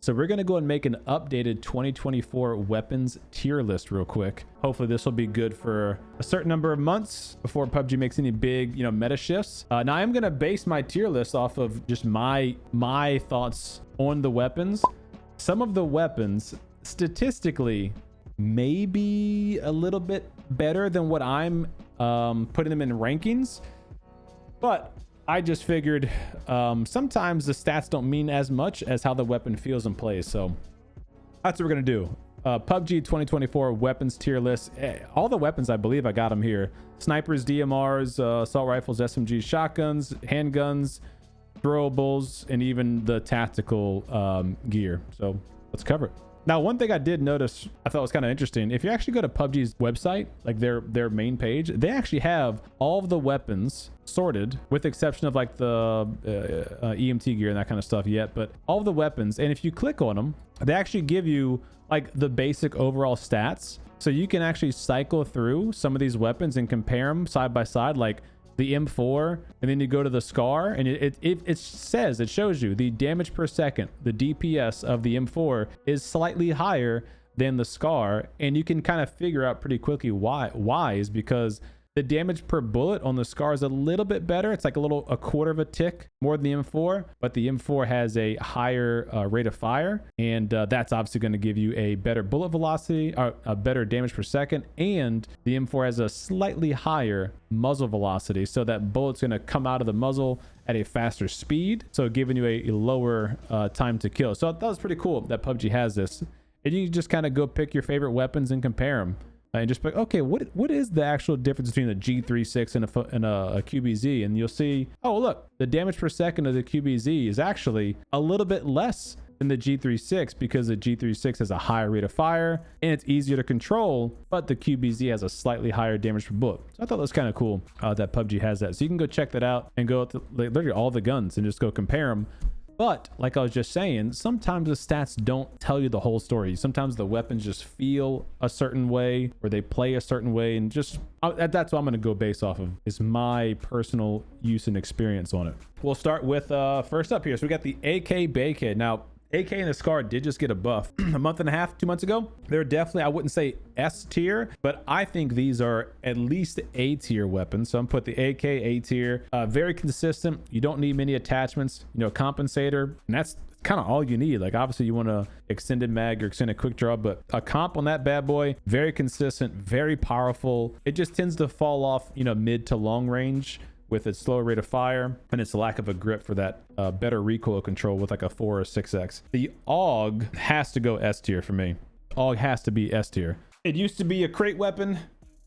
So we're going to go and make an updated 2024 weapons tier list real quick. Hopefully this will be good for a certain number of months before PUBG makes any big, meta shifts. Now I'm going to base my tier list off of just my thoughts on the weapons. Some of the weapons statistically may be a little bit better than what I'm putting them in rankings, but I just figured sometimes the stats don't mean as much as how the weapon feels and plays. So that's what we're going to do. PUBG 2024 weapons tier list. All the weapons, I believe I got them here. Snipers, DMRs, assault rifles, SMGs, shotguns, handguns, throwables, and even the tactical gear. So let's cover it. Now, one thing I did notice I thought was kind of interesting. If you actually go to PUBG's website, like their main page, they actually have all of the weapons sorted, with the exception of like the EMT gear and that kind of stuff yet, but all of the weapons. And if you click on them, they actually give you like the basic overall stats. So you can actually cycle through some of these weapons and compare them side by side, like the M4, and then you go to the SCAR, and it shows you the damage per second, the DPS of the M4 is slightly higher than the SCAR, and you can kind of figure out pretty quickly why is because the damage per bullet on the SCAR is a little bit better. It's like a quarter of a tick more than the M4, but the M4 has a higher rate of fire, and that's obviously going to give you a better bullet velocity, or a better damage per second, and the M4 has a slightly higher muzzle velocity, so that bullet's going to come out of the muzzle at a faster speed, so giving you a lower time to kill. So that was pretty cool that PUBG has this, and you can just kind of go pick your favorite weapons and compare them. And just be like, okay, what is the actual difference between a G36 and a QBZ? And you'll see, oh, look, the damage per second of the QBZ is actually a little bit less than the G36 because the G36 has a higher rate of fire and it's easier to control, but the QBZ has a slightly higher damage per bullet. So I thought that was kind of cool that PUBG has that. So you can go check that out and go to literally all the guns and just go compare them. But like I was just saying, sometimes the stats don't tell you the whole story. Sometimes the weapons just feel a certain way or they play a certain way, and just that's what I'm going to go base off of, is my personal use and experience on it. We'll start with first up here. So we got the AK Baykhead. Now, AK and the SCAR did just get a buff a month and a half, 2 months ago. They're definitely, I wouldn't say S tier, but I think these are at least A tier weapons. So I'm put the AK A tier. Very consistent. You don't need many attachments, compensator, and that's kind of all you need. Like obviously you want a extended mag or extended quick draw, but a comp on that bad boy, very consistent, very powerful. It just tends to fall off, mid to long range with its slower rate of fire and its lack of a grip for that better recoil control with like a 4 or 6x. The AUG has to go S tier for me. AUG has to be S tier. It used to be a crate weapon.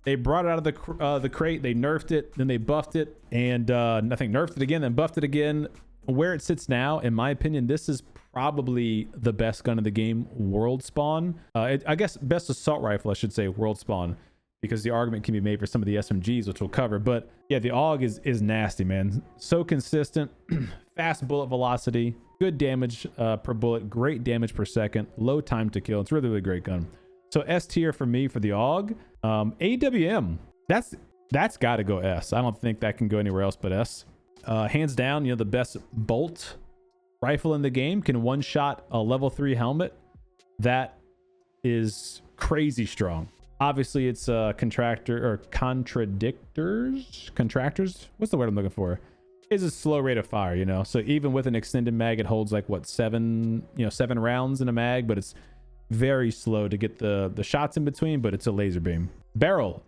They brought it out of the crate. They nerfed it, then they buffed it, and I think nerfed it again, then buffed it again. Where it sits now, in my opinion, this is probably the best gun in the game, World Spawn. I guess best assault rifle, I should say, World Spawn, because the argument can be made for some of the SMGs, which we'll cover. But yeah, the AUG is nasty, man. So consistent, fast bullet velocity, good damage per bullet, great damage per second, low time to kill. It's really, really great gun. So S tier for me for the AUG. AWM, that's got to go S. I don't think that can go anywhere else but S. Hands down, the best bolt rifle in the game, can one-shot a level 3 helmet. That is crazy strong. Obviously, it's contractors. What's the word I'm looking for? Is a slow rate of fire, So even with an extended mag, it holds like what, 7 rounds in a mag, but it's very slow to get the shots in between. But it's a laser beam. Barrel,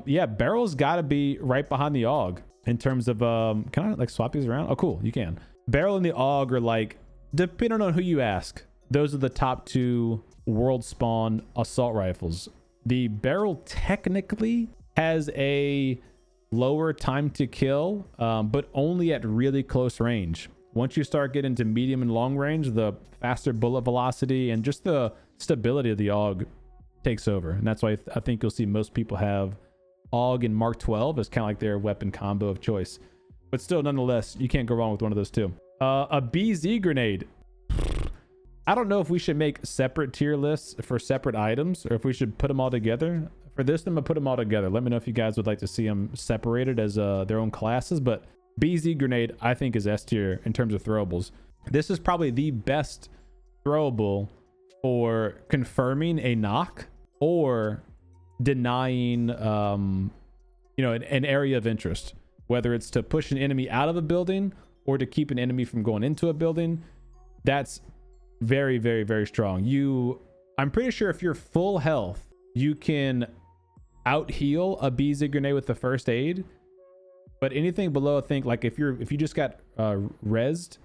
yeah, barrel's got to be right behind the AUG in terms of can I like swap these around? Oh, cool, you can. Barrel and the AUG are like, depending on who you ask, those are the top 2 World Spawn assault rifles. The barrel technically has a lower time to kill, but only at really close range. Once you start getting to medium and long range, the faster bullet velocity and just the stability of the AUG takes over. And that's why I think you'll see most people have AUG and Mark 12 as kind of like their weapon combo of choice. But still, nonetheless, you can't go wrong with one of those two. A BZ grenade. I don't know if we should make separate tier lists for separate items or if we should put them all together. For this, I'm going to put them all together. Let me know if you guys would like to see them separated as their own classes. But BZ grenade, I think, is S tier in terms of throwables. This is probably the best throwable for confirming a knock or denying an area of interest, whether it's to push an enemy out of a building or to keep an enemy from going into a building. That's very, very, very strong. I'm pretty sure if you're full health, you can out heal a BZ grenade with the first aid, but anything below, I think, like if you just got rezzed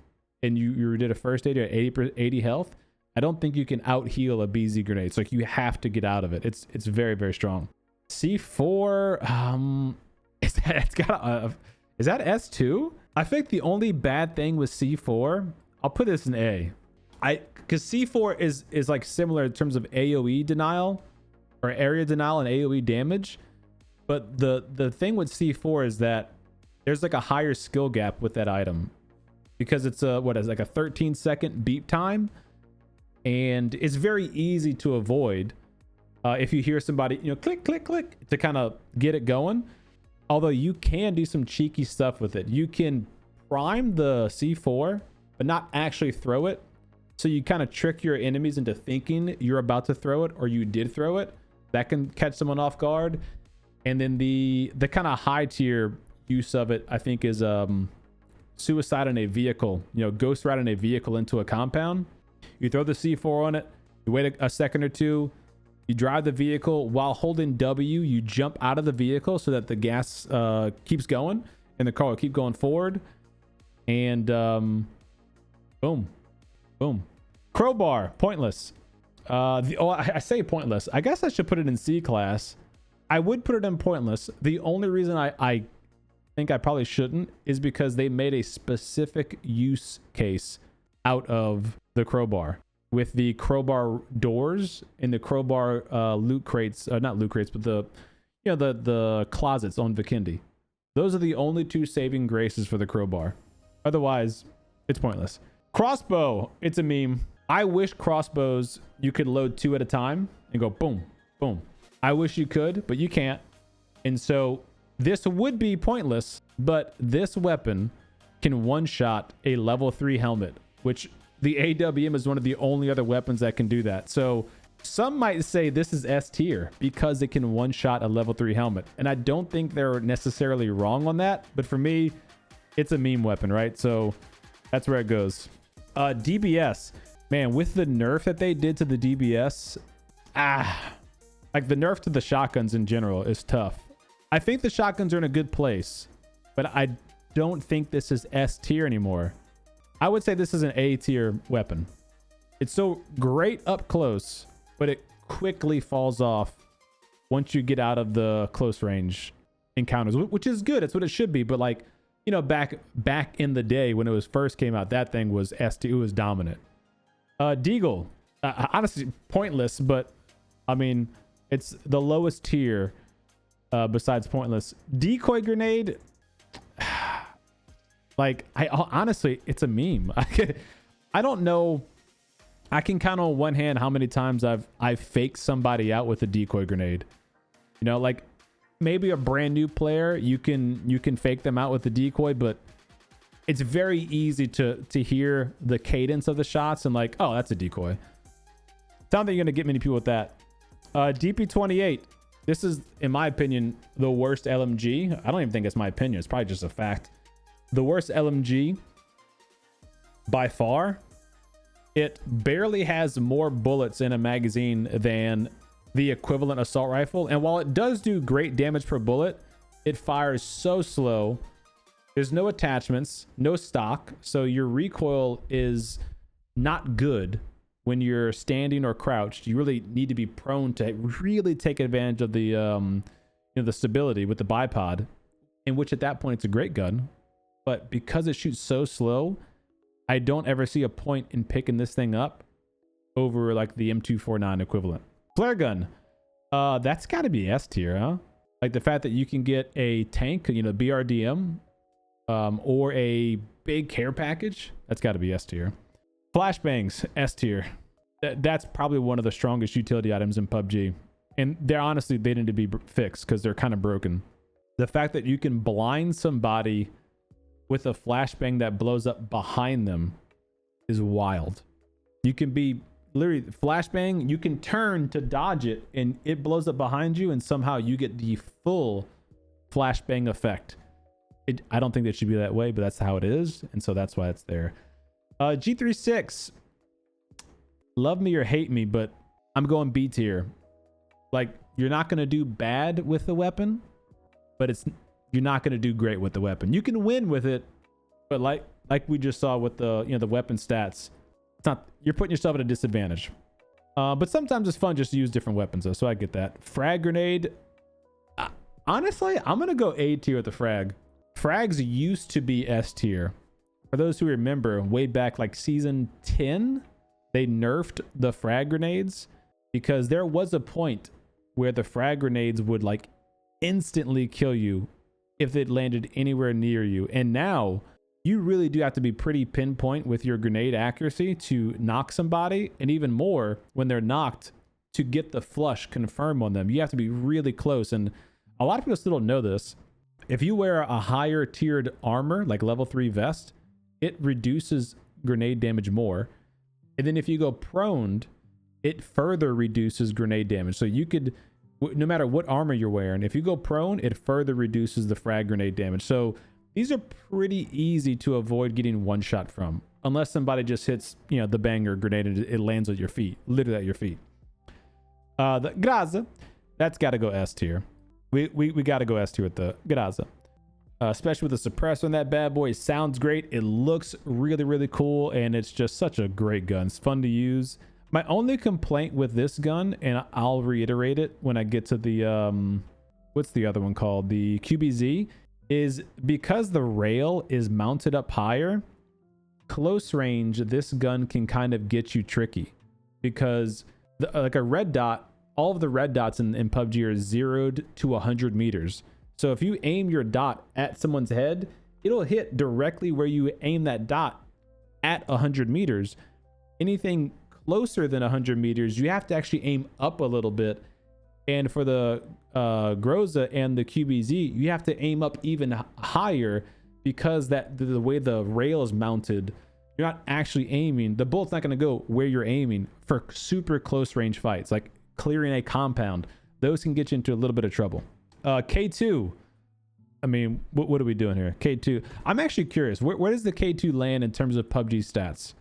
and you did a first aid at 80 health, I don't think you can out heal a BZ grenade. It's like you have to get out of it. It's very, very strong. C4, is that S2? I think the only bad thing with C4, I'll put this in A. Because C4 is like similar in terms of AoE denial or area denial and AoE damage, but the thing with C4 is that there's like a higher skill gap with that item because it's like a 13-second beep time, and it's very easy to avoid if you hear somebody click click click to kind of get it going. Although you can do some cheeky stuff with it. You can prime the C4 but not actually throw it, so you kind of trick your enemies into thinking you're about to throw it or you did throw it. That can catch someone off guard. And then the kind of high tier use of it, I think, is suicide in a vehicle. Ghost ride in a vehicle into a compound. You throw the C4 on it, you wait a second or two, you drive the vehicle while holding W, you jump out of the vehicle so that the gas keeps going and the car will keep going forward, and boom. Crowbar, pointless. I say pointless. I guess I should put it in C class. I would put it in pointless. The only reason I think I probably shouldn't is because they made a specific use case out of the crowbar with the crowbar doors and the crowbar loot crates, not loot crates, but the closets on Vikendi. Those are the only two saving graces for the crowbar. Otherwise, it's pointless. Crossbow, it's a meme. I wish crossbows you could load 2 at a time and go boom, boom. I wish you could, but you can't. And so this would be pointless, but this weapon can one-shot a level 3 helmet, which the AWM is one of the only other weapons that can do that. So some might say this is S tier because it can one-shot a level 3 helmet. And I don't think they're necessarily wrong on that, but for me, it's a meme weapon, right? So that's where it goes. DBS, man, with the nerf that they did to the DBS, like the nerf to the shotguns in general is tough. I think the shotguns are in a good place, but I don't think this is S tier anymore. I would say this is an A tier weapon. It's so great up close, but it quickly falls off once you get out of the close range encounters, which is good. It's what it should be. But like, back in the day when it was first came out, that thing was S tier. It was dominant. Deagle, honestly pointless, but I mean, it's the lowest tier besides pointless. Decoy grenade, like, honestly, it's a meme. I don't know. I can count on one hand how many times I've faked somebody out with a decoy grenade. Like maybe a brand new player, you can fake them out with the decoy, but it's very easy to hear the cadence of the shots and like, oh, that's a decoy. I don't think you're gonna get many people with that. DP28. This is, in my opinion, the worst LMG. I don't even think it's my opinion. It's probably just a fact. The worst LMG by far. It barely has more bullets in a magazine than the equivalent assault rifle. And while it does do great damage per bullet, it fires so slow. There's no attachments, no stock. So your recoil is not good when you're standing or crouched. You really need to be prone to really take advantage of the the stability with the bipod, in which at that point it's a great gun. But because it shoots so slow, I don't ever see a point in picking this thing up over like the M249 equivalent. Flare gun, that's got to be S tier, huh? Like the fact that you can get a tank, BRDM, or a big care package, that's got to be S tier. Flashbangs, S tier. That's probably one of the strongest utility items in PUBG. And they need to be fixed because they're kind of broken. The fact that you can blind somebody with a flashbang that blows up behind them is wild. You can be literally flashbang. You can turn to dodge it and it blows up behind you, and somehow you get the full flashbang effect. I don't think it should be that way, but that's how it is. And so that's why it's there. G36, love me or hate me, but I'm going B tier. Like, you're not going to do bad with the weapon, but you're not going to do great with the weapon. You can win with it, but like we just saw with the, the weapon stats, it's not, you're putting yourself at a disadvantage. But sometimes it's fun just to use different weapons though, so I get that. Frag grenade, honestly, I'm going to go A tier with the frag. Frags used to be S tier. For those who remember, way back like season 10, they nerfed the frag grenades because there was a point where the frag grenades would like instantly kill you if it landed anywhere near you. And now you really do have to be pretty pinpoint with your grenade accuracy to knock somebody, and even more when they're knocked to get the flush confirm on them. You have to be really close. And a lot of people still don't know this. If you wear a higher tiered armor, like level 3 vest, it reduces grenade damage more. And then if you go proned, it further reduces grenade damage. So you could, no matter what armor you're wearing, if you go prone, it further reduces the frag grenade damage. So these are pretty easy to avoid getting one shot from, unless somebody just hits, the banger grenade and it lands at your feet, literally at your feet. The Graza, that's got to go S tier. We got to go S tier with the Graza. Especially with the suppressor on that bad boy. It sounds great. It looks really, really cool. And it's just such a great gun. It's fun to use. My only complaint with this gun, and I'll reiterate it when I get to the, what's the other one called? The QBZ, is because the rail is mounted up higher, close range, this gun can kind of get you tricky. Because like a red dot, all of the red dots in PUBG are 0 to 100 meters. So if you aim your dot at someone's head, it'll hit directly where you aim that dot at 100 meters. Anything closer than 100 meters, you have to actually aim up a little bit. And for the Groza and the QBZ, you have to aim up even higher because the way the rail is mounted, you're not actually aiming. The bullet's not going to go where you're aiming for super close range fights, like clearing a compound. Those can get you into a little bit of trouble. K2, I mean, what are we doing here? K2, I'm actually curious, where does the K2 land in terms of PUBG stats?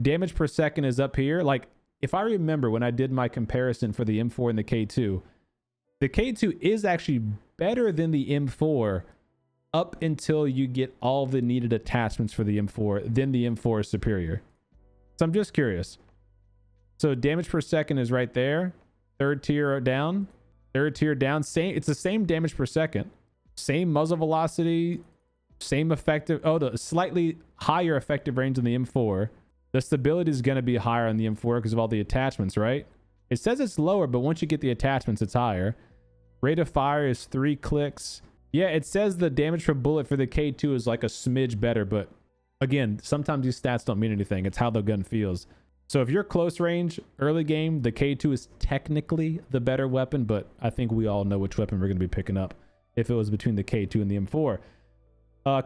Damage per second is up here. Like, if I remember when I did my comparison for the M4 and the K2 is actually better than the M4 up until you get all the needed attachments for the M4. Then the M4 is superior. So I'm just curious. So damage per second is right there. Third tier down. Same. It's the same damage per second. Same muzzle velocity. Same effective. Oh, the slightly higher effective range than the M4. The stability is going to be higher on the M4 because of all the attachments, right? It says it's lower, but once you get the attachments, it's higher. Rate of fire is 3 clicks. Yeah, it says the damage per bullet for the K2 is like a smidge better, but again, sometimes these stats don't mean anything. It's how the gun feels. So if you're close range, early game, the K2 is technically the better weapon, but I think we all know which weapon we're going to be picking up if it was between the K2 and the M4.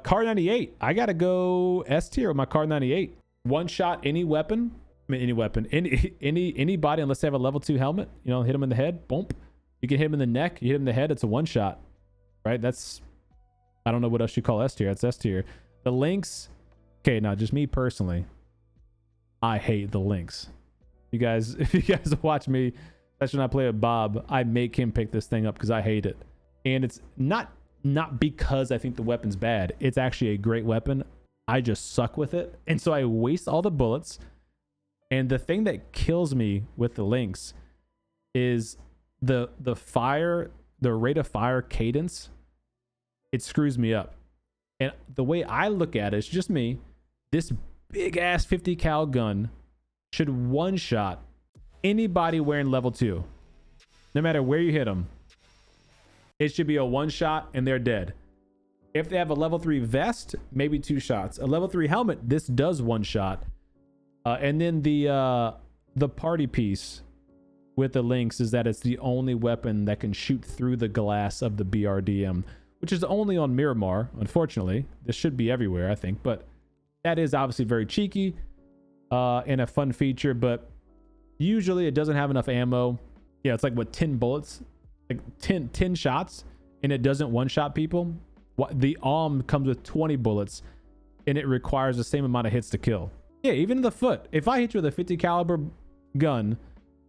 Car 98, I got to go S tier with my Car 98. One shot, any weapon, anybody, unless they have a level 2 helmet, hit them in the head, boom. You can hit him in the neck, you hit him in the head, it's a one shot, right? That's, I don't know what else you call S tier. That's S tier. The Lynx, okay, now just me personally, I hate the Lynx. You guys, if you guys watch me, especially when I play with Bob, I make him pick this thing up because I hate it. And it's not because I think the weapon's bad. It's actually a great weapon. I just suck with it. And so I waste all the bullets. And the thing that kills me with the Lynx is the rate of fire cadence. It screws me up. And the way I look at it, it's just me. This big ass 50 cal gun should one shot anybody wearing level 2. No matter where you hit them. It should be a one shot and they're dead. If they have a level 3 vest, maybe 2 shots. A level 3 helmet, this does one shot. And then the party piece with the Lynx is that it's the only weapon that can shoot through the glass of the BRDM, which is only on Miramar, unfortunately. This should be everywhere, I think, but that is obviously very cheeky. and a fun feature, but usually it doesn't have enough ammo. Yeah, it's like what, 10 bullets, like 10 shots, and it doesn't one-shot people. The comes with 20 bullets, and it requires the same amount of hits to kill. Yeah, even in the foot. If I hit you with a 50 caliber gun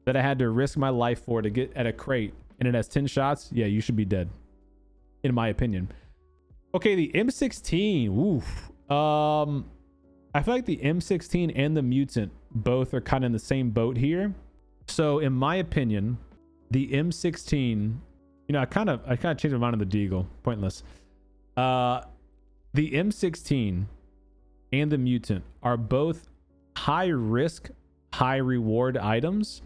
that I had to risk my life for to get at a crate, and it has 10 shots, yeah, you should be dead, in my opinion. Okay, the M16. Oof. I feel like the M16 and the Mutant both are kind of in the same boat here. So in my opinion, the M16, I kind of changed my mind on the Deagle. Pointless. The M16 and the Mutant are both high risk, high reward items.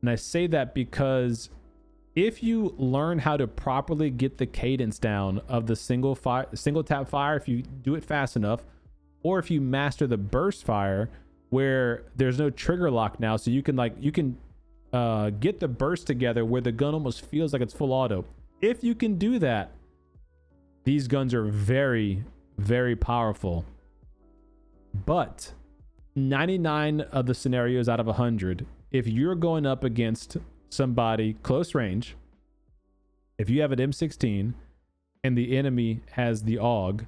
And I say that because if you learn how to properly get the cadence down of the single tap fire, if you do it fast enough, or if you master the burst fire where there's no trigger lock now, so you can get the burst together where the gun almost feels like it's full auto. If you can do that, these guns are very, very powerful. But 99 of the scenarios out of 100, if you're going up against somebody close range, if you have an M16 and the enemy has the AUG,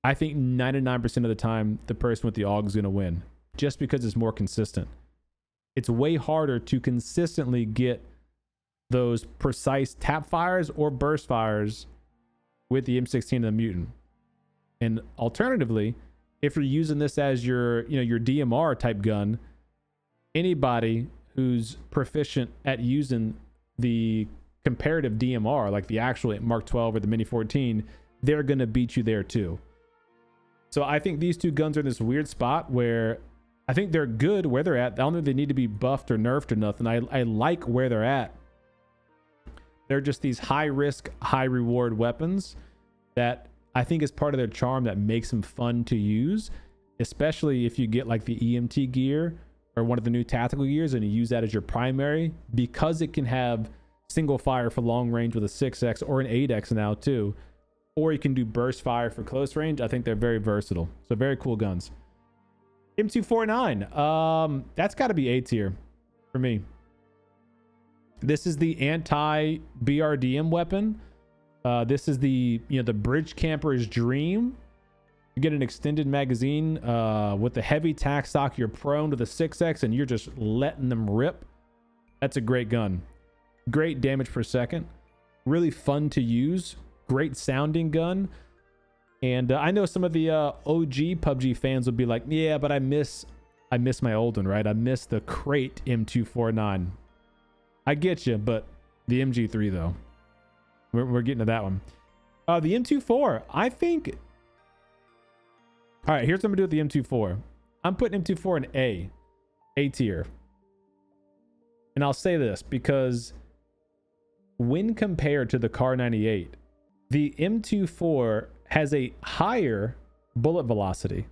I think 99% of the time the person with the AUG is going to win, just because it's more consistent. It's way harder to consistently get those precise tap fires or burst fires with the M16 and the Mutant. And alternatively, if you're using this as your DMR type gun, anybody who's proficient at using the comparative DMR, like the actual Mark 12 or the Mini 14, they're going to beat you there too. So I think these two guns are in this weird spot where I think they're good where they're at. I don't think they need to be buffed or nerfed or nothing. I like where they're at. They're just these high risk, high reward weapons that I think is part of their charm that makes them fun to use, especially if you get like the EMT gear or one of the new tactical gears and you use that as your primary, because it can have single fire for long range with a 6x or an 8x now too. Or you can do burst fire for close range. I think they're very versatile. So very cool guns. M249. That's got to be A tier for me. This is the anti-BRDM weapon. This is the bridge camper's dream. You get an extended magazine with the heavy tack stock. You're prone to the 6x and you're just letting them rip. That's a great gun. Great damage per second. Really fun to use. Great sounding gun. And I know some of the OG PUBG fans will be like, yeah, but I miss my old one, right? I miss the crate M249. I get you, but the MG3 though, we're getting to that one. The M24, I think. All right, here's what I'm gonna do with the M24. I'm putting M24 in A tier. And I'll say this because when compared to the Car 98, the M24 has a higher bullet velocity,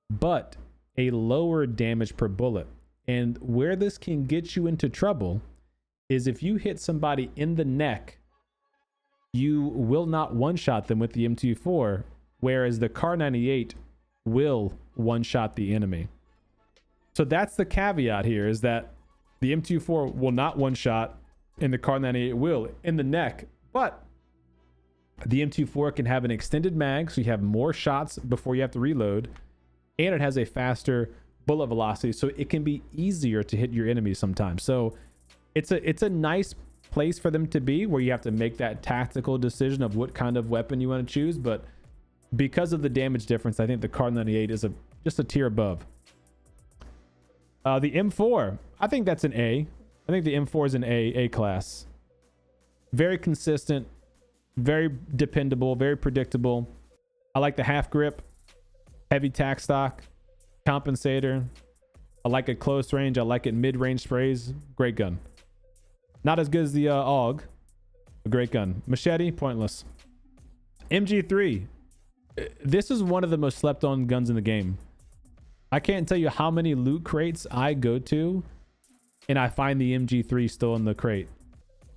but a lower damage per bullet. And where this can get you into trouble is if you hit somebody in the neck, you will not one-shot them with the M24, whereas the Car 98 will one-shot the enemy. So that's the caveat here, is that the M24 will not one-shot and the Car 98 will in the neck, but the M24 can have an extended mag, so you have more shots before you have to reload, and it has a faster bullet velocity, so it can be easier to hit your enemies sometimes. So it's a nice place for them to be, where you have to make that tactical decision of what kind of weapon you want to choose. But because of the damage difference, I think the Car 98 is just a tier above. The M4, I think that's an A. I think the M4 is an A class. Very consistent, very dependable, very predictable. I like the half grip, heavy tack stock, compensator. I like it close range. I like it mid-range sprays. Great gun. Not as good as the AUG. A great gun. Machete, pointless. MG3. This is one of the most slept on guns in the game. I can't tell you how many loot crates I go to and I find the MG3 still in the crate.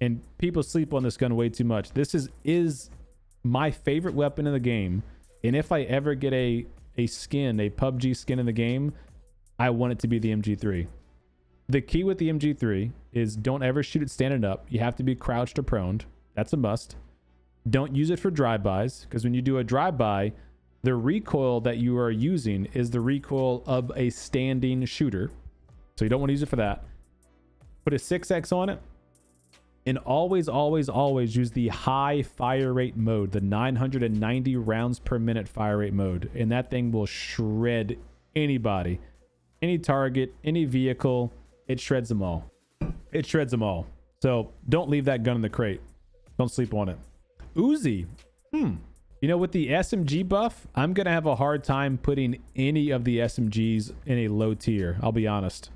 And people sleep on this gun way too much. This is my favorite weapon in the game. And if I ever get a skin, a PUBG skin in the game, I want it to be the MG3. The key with the MG3 is don't ever shoot it standing up. You have to be crouched or proned. That's a must. Don't use it for drive-bys, because when you do a drive-by, the recoil that you are using is the recoil of a standing shooter. So you don't want to use it for that. Put a 6X on it. And always, always, always use the high fire rate mode, the 990 rounds per minute fire rate mode. And that thing will shred anybody, any target, any vehicle. It shreds them all. It shreds them all. So don't leave that gun in the crate. Don't sleep on it. Uzi. You know, with the SMG buff, I'm going to have a hard time putting any of the SMGs in a low tier. I'll be honest.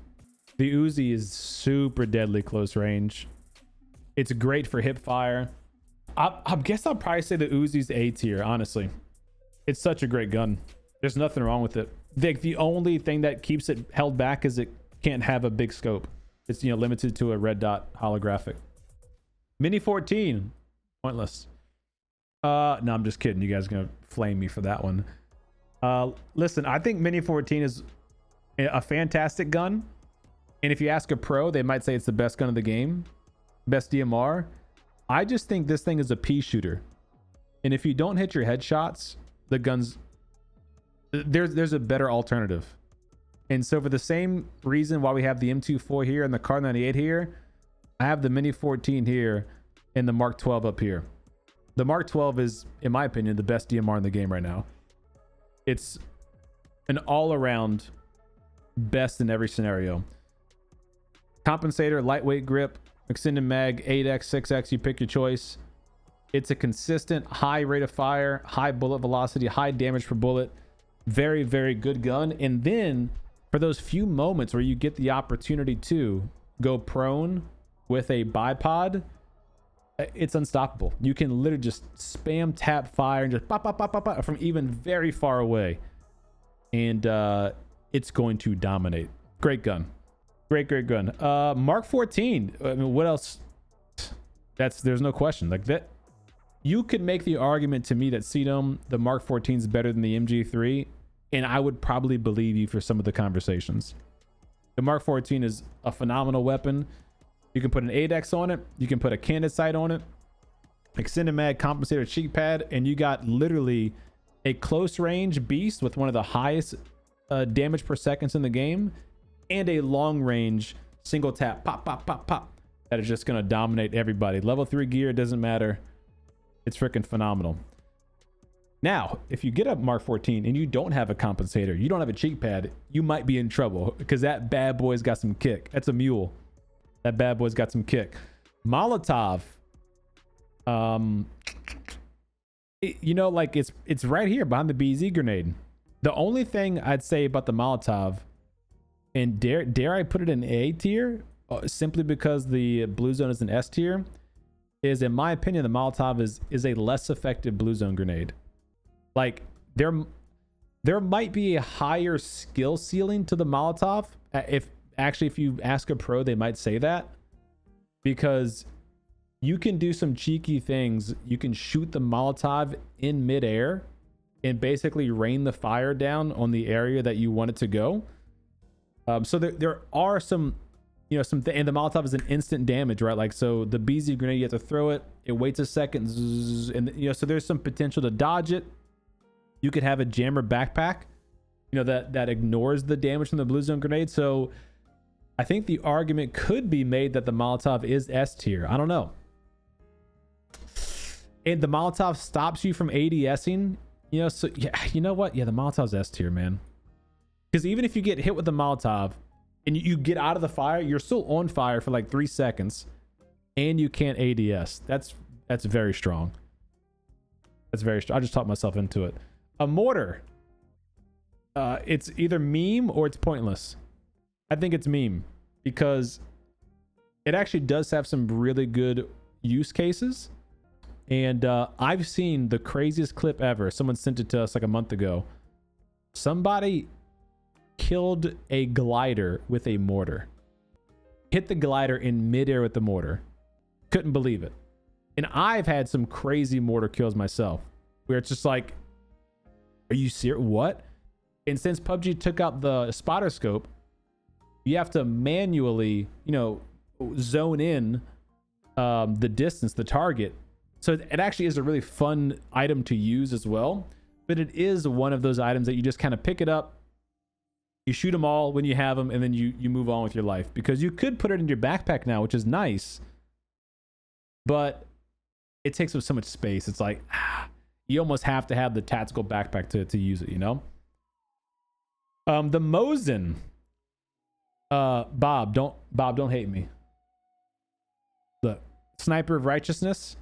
The Uzi is super deadly close range. It's great for hip fire. I guess I'll probably say the Uzi's A tier, honestly. It's such a great gun. There's nothing wrong with it. The only thing that keeps it held back is it can't have a big scope. It's, you know, limited to a red dot holographic. Mini 14. Pointless. No, I'm just kidding. You guys are going to flame me for that one. Listen, I think Mini 14 is a fantastic gun. And if you ask a pro, they might say it's the best gun of the game. Best DMR. I just think this thing is a pea shooter. And if you don't hit your headshots, the guns, there's a better alternative. And so for the same reason why we have the M24 here and the Car 98 here, I have the Mini 14 here and the Mark 12 up here. The Mark 12 is, in my opinion, the best DMR in the game right now. It's an all-around best in every scenario. Compensator, lightweight grip, extended mag, 8x, 6x, you pick your choice. It's a consistent high rate of fire, high bullet velocity, high damage per bullet. Very, very good gun. And then for those few moments where you get the opportunity to go prone with a bipod, it's unstoppable. You can literally just spam tap fire and just pop, pop, pop, pop, pop from even very far away. And it's going to dominate. Great gun. Great gun. Mark 14. I mean, what else? There's no question. Like that, you could make the argument to me that CDOM, the Mark 14 is better than the MG3, and I would probably believe you for some of the conversations. The Mark 14 is a phenomenal weapon. You can put an 8X on it. You can put a candid sight on it. Extended mag, compensator, cheek pad, and you got literally a close range beast with one of the highest damage per seconds in the game, and a long range single tap pop, pop, pop, pop that is just going to dominate everybody. Level 3 gear, doesn't matter. It's freaking phenomenal. Now, if you get a Mark 14 and you don't have a compensator, you don't have a cheek pad, you might be in trouble because that bad boy's got some kick. That's a mule. That bad boy's got some kick. Molotov. You know, like it's right here behind the BZ grenade. The only thing I'd say about the Molotov, and dare I put it in A tier, simply because the blue zone is an S tier, is in my opinion the Molotov is a less effective blue zone grenade. Like there might be a higher skill ceiling to the Molotov. If you ask a pro, they might say that, because you can do some cheeky things. You can shoot the Molotov in midair and basically rain the fire down on the area that you want it to go. So there are some, you know, and the Molotov is an instant damage, right? Like, so the BZ grenade, you have to throw it, it waits a second, and you know, so there's some potential to dodge it. You could have a jammer backpack, you know, that ignores the damage from the blue zone grenade. So I think the argument could be made that the Molotov is S tier. I don't know. And the Molotov stops you from ADSing, you know, so yeah, you know what? Yeah, the Molotov's S tier, man. Because even if you get hit with the Molotov and you get out of the fire, you're still on fire for like 3 seconds and you can't ADS. That's very strong. That's very strong. I just talked myself into it. A mortar. It's either meme or it's pointless. I think it's meme because it actually does have some really good use cases. And I've seen the craziest clip ever. Someone sent it to us like a month ago. Somebody killed a glider with a mortar. Hit the glider in midair with the mortar. Couldn't believe it. And I've had some crazy mortar kills myself where it's just like, are you serious? What? And since PUBG took out the spotter scope, you have to manually, zone in the distance, the target. So it actually is a really fun item to use as well. But it is one of those items that you just kind of pick it up, you shoot them all when you have them, and then you move on with your life. Because you could put it in your backpack now, which is nice, but it takes up so much space. It's like, you almost have to have the tactical backpack to use it, The Mosin. Bob, don't hate me. Look, Sniper of Righteousness.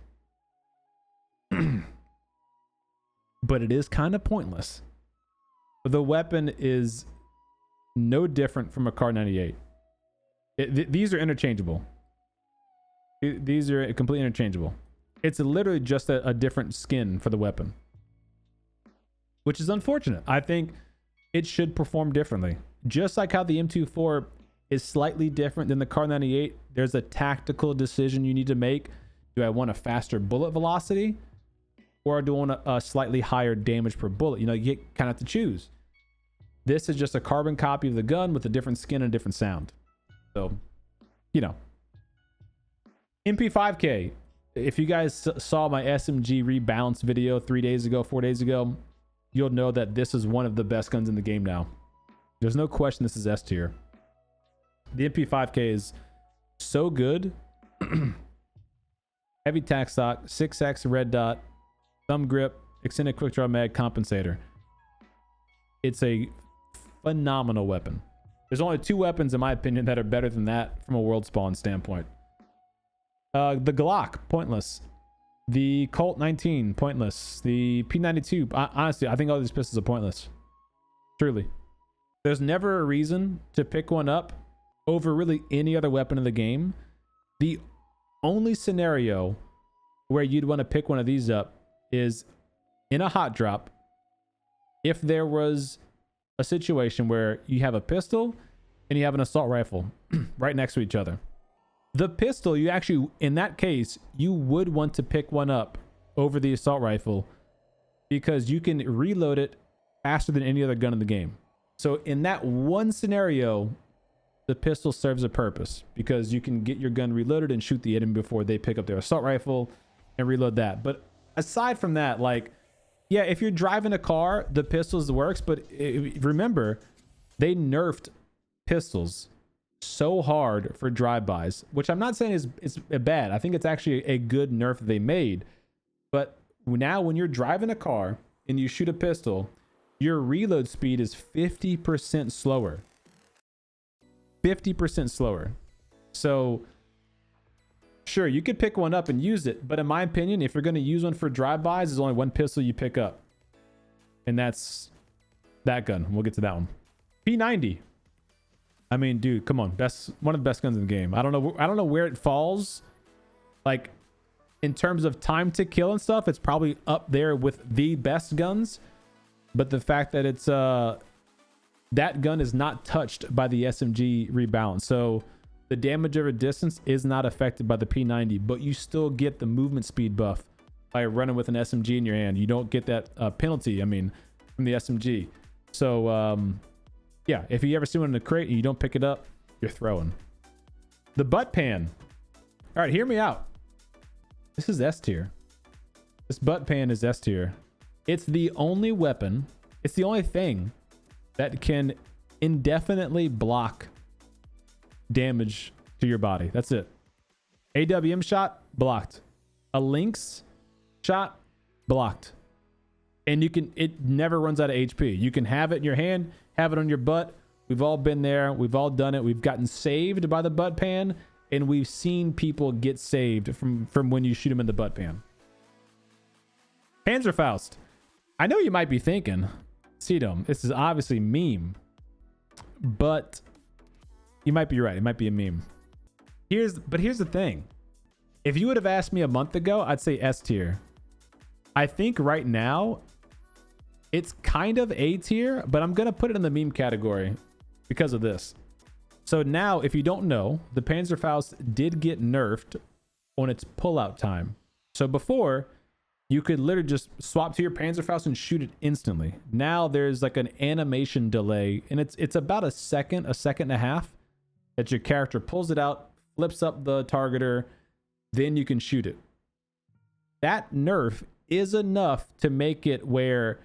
But it is kind of pointless. The weapon is no different from a Kar 98. These are interchangeable. These are completely interchangeable. It's literally just a different skin for the weapon, which is unfortunate. I think it should perform differently. Just like how the M24 is slightly different than the Kar 98, there's a tactical decision you need to make. Do I want a faster bullet velocity, or do I want a slightly higher damage per bullet? You kind of have to choose. This is just a carbon copy of the gun with a different skin and a different sound. So, MP5K. If you guys saw my SMG rebalance video 4 days ago, you'll know that this is one of the best guns in the game now. There's no question this is S tier. The MP5K is so good. Heavy tack stock, 6x red dot, thumb grip, extended quick draw mag, compensator. It's a phenomenal weapon. There's only 2 weapons, in my opinion, that are better than that from a world spawn standpoint. The Glock, pointless. The Colt 19, pointless. The P92, honestly, I think all these pistols are pointless. Truly. There's never a reason to pick one up over really any other weapon in the game. The only scenario where you'd want to pick one of these up is in a hot drop. If there was a situation where you have a pistol and you have an assault rifle right next to each other. The pistol, you actually, in that case, you would want to pick one up over the assault rifle because you can reload it faster than any other gun in the game. So in that one scenario, the pistol serves a purpose because you can get your gun reloaded and shoot the enemy before they pick up their assault rifle and reload that. But aside from that, yeah, if you're driving a car, the pistols works, but remember, they nerfed pistols so hard for drive-bys, which I'm not saying is bad. I think it's actually a good nerf that they made. But now when you're driving a car and you shoot a pistol, your reload speed is 50% slower. 50% slower. So sure, you could pick one up and use it, but in my opinion, if you're going to use one for drive-bys, there's only one pistol you pick up, and that's that gun. We'll get to that one. P90. I mean, dude, come on, one of the best guns in the game. I don't know where it falls, like in terms of time to kill and stuff. It's probably up there with the best guns, but the fact that it's that gun is not touched by the SMG rebalance, so the damage over distance is not affected by the P90, but you still get the movement speed buff by running with an SMG in your hand. You don't get that penalty, from the SMG. So, yeah, if you ever see one in a crate and you don't pick it up, you're throwing. The butt pan. All right, hear me out. This is S tier. This butt pan is S tier. It's the only weapon, it's the only thing that can indefinitely block damage to your body. That's it. AWM shot, blocked. A Lynx shot, blocked. And it never runs out of HP. You can have it in your hand, have it on your butt. We've all been there. We've all done it. We've gotten saved by the butt pan, and we've seen people get saved from when you shoot them in the butt pan. Panzerfaust. I know you might be thinking, Sedum, this is obviously meme, but you might be right. It might be a meme. Here's the thing. If you would have asked me a month ago, I'd say S tier. I think right now it's kind of A tier, but I'm going to put it in the meme category because of this. So now, if you don't know, the Panzerfaust did get nerfed on its pullout time. So before, you could literally just swap to your Panzerfaust and shoot it instantly. Now there's like an animation delay, and it's about a second and a half that your character pulls it out, flips up the targeter, then you can shoot it. That nerf is enough to make it where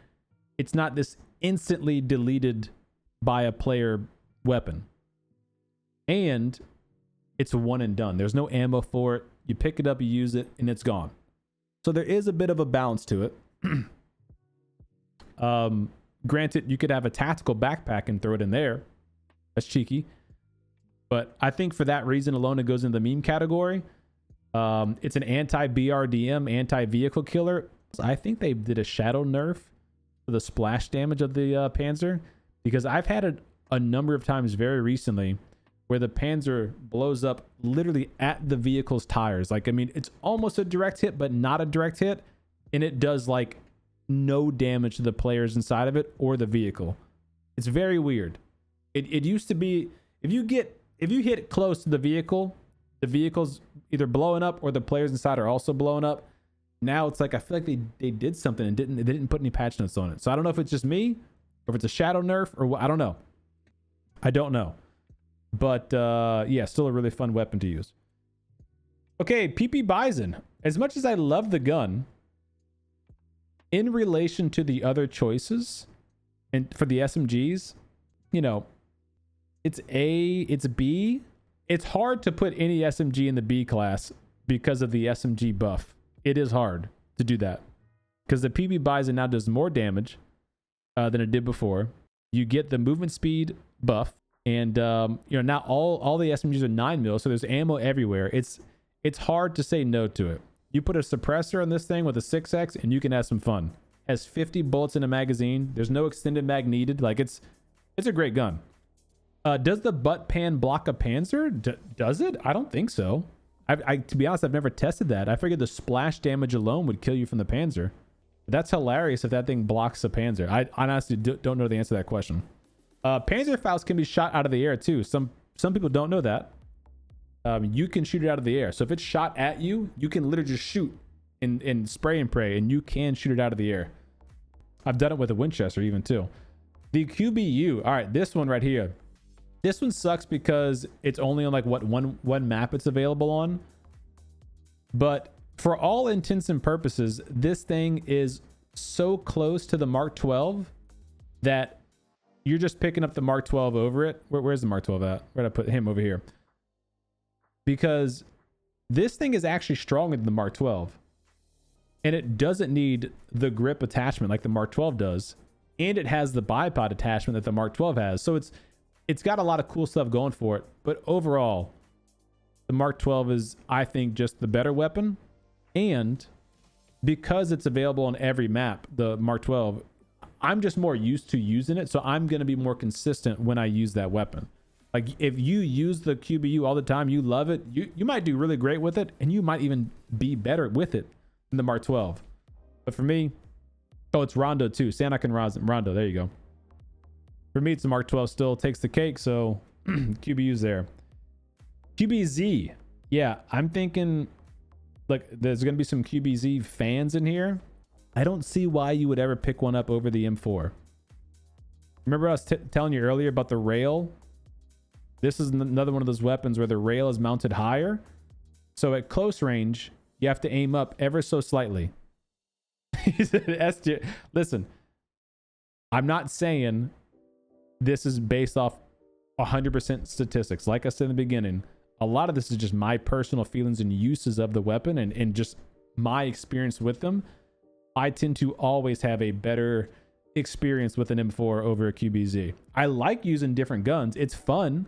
it's not this instantly deleted by a player weapon. And it's a one and done. There's no ammo for it. You pick it up, you use it, and it's gone. So there is a bit of a balance to it. Granted, you could have a tactical backpack and throw it in there. That's cheeky. But I think for that reason alone, it goes in the meme category. It's an anti-BRDM, anti-vehicle killer. I think they did a shadow nerf for the splash damage of the Panzer, because I've had a number of times very recently where the Panzer blows up literally at the vehicle's tires. Like, I mean, it's almost a direct hit, but not a direct hit. And it does like no damage to the players inside of it or the vehicle. It's very weird. It used to be, if you hit close to the vehicle's either blowing up or the players inside are also blowing up. Now it's like, I feel like they did something and they didn't put any patch notes on it. So I don't know if it's just me or if it's a shadow nerf or what. I don't know. But yeah, still a really fun weapon to use. Okay, PP Bison. As much as I love the gun, in relation to the other choices and for the SMGs, you know, it's A, it's B. It's hard to put any SMG in the B class because of the SMG buff. It is hard to do that because the PP Bison now does more damage than it did before. You get the movement speed buff, and you know, now all the SMGs are 9mm, so there's ammo everywhere. It's hard to say no to it. You put a suppressor on this thing with a 6x and you can have some fun. It has 50 bullets in a magazine. There's no extended mag needed. Like, it's a great gun. Does the butt pan block a Panzer? Does it? I don't think so. To be honest, I've never tested that. I figured the splash damage alone would kill you from the Panzer. That's hilarious if that thing blocks a Panzer. I honestly don't know the answer to that question. Panzerfaust can be shot out of the air too. Some people don't know that. You can shoot it out of the air. So if it's shot at you, you can literally just shoot and spray and pray, and you can shoot it out of the air. I've done it with a Winchester even too. The QBU. All right, this one right here. This one sucks because it's only on like one map it's available on. But for all intents and purposes, this thing is so close to the Mark 12 that you're just picking up the Mark 12 over it. Where's the Mark 12 at? Where did I put him? Over here. Because this thing is actually stronger than the Mark 12. And it doesn't need the grip attachment like the Mark 12 does. And it has the bipod attachment that the Mark 12 has. So it's got a lot of cool stuff going for it. But overall, the Mark 12 is, I think, just the better weapon. And because it's available on every map, the Mark 12, I'm just more used to using it. So I'm going to be more consistent when I use that weapon. Like, if you use the QBU all the time, you love it, you might do really great with it, and you might even be better with it than the Mark 12. But for me, oh, it's Rondo too. Sanak and Rondo. There you go. For me, it's the Mark 12 still takes the cake, so QBU's there. QBZ. Yeah, I'm thinking, like, there's going to be some QBZ fans in here. I don't see why you would ever pick one up over the M4. Remember I was telling you earlier about the rail? This is another one of those weapons where the rail is mounted higher. So at close range, you have to aim up ever so slightly. He said, S-tier. Listen, I'm not saying this is based off 100% statistics. Like I said in the beginning, a lot of this is just my personal feelings and uses of the weapon and just my experience with them. I tend to always have a better experience with an M4 over a QBZ. I like using different guns. It's fun.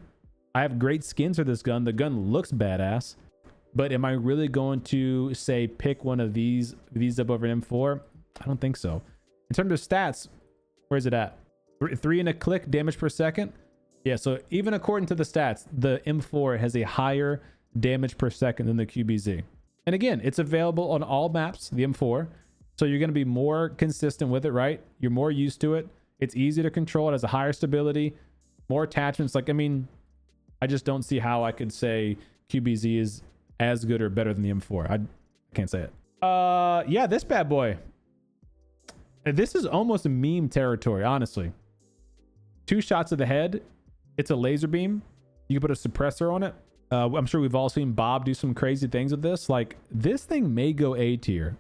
I have great skins for this gun. The gun looks badass. But am I really going to say pick one of these up over an M4? I don't think so. In terms of stats, where is it at? 3 and a click damage per second. Yeah, so even according to the stats, the M4 has a higher damage per second than the QBZ. And again, it's available on all maps, the M4. So you're going to be more consistent with it, right? You're more used to it. It's easy to control. It has a higher stability, more attachments. Like, I mean, I just don't see how I could say QBZ is as good or better than the M4. I can't say it. Yeah, this bad boy. This is almost a meme territory, honestly. 2 shots of the head. It's a laser beam. You can put a suppressor on it. I'm sure we've all seen Bob do some crazy things with this. Like, this thing may go A tier.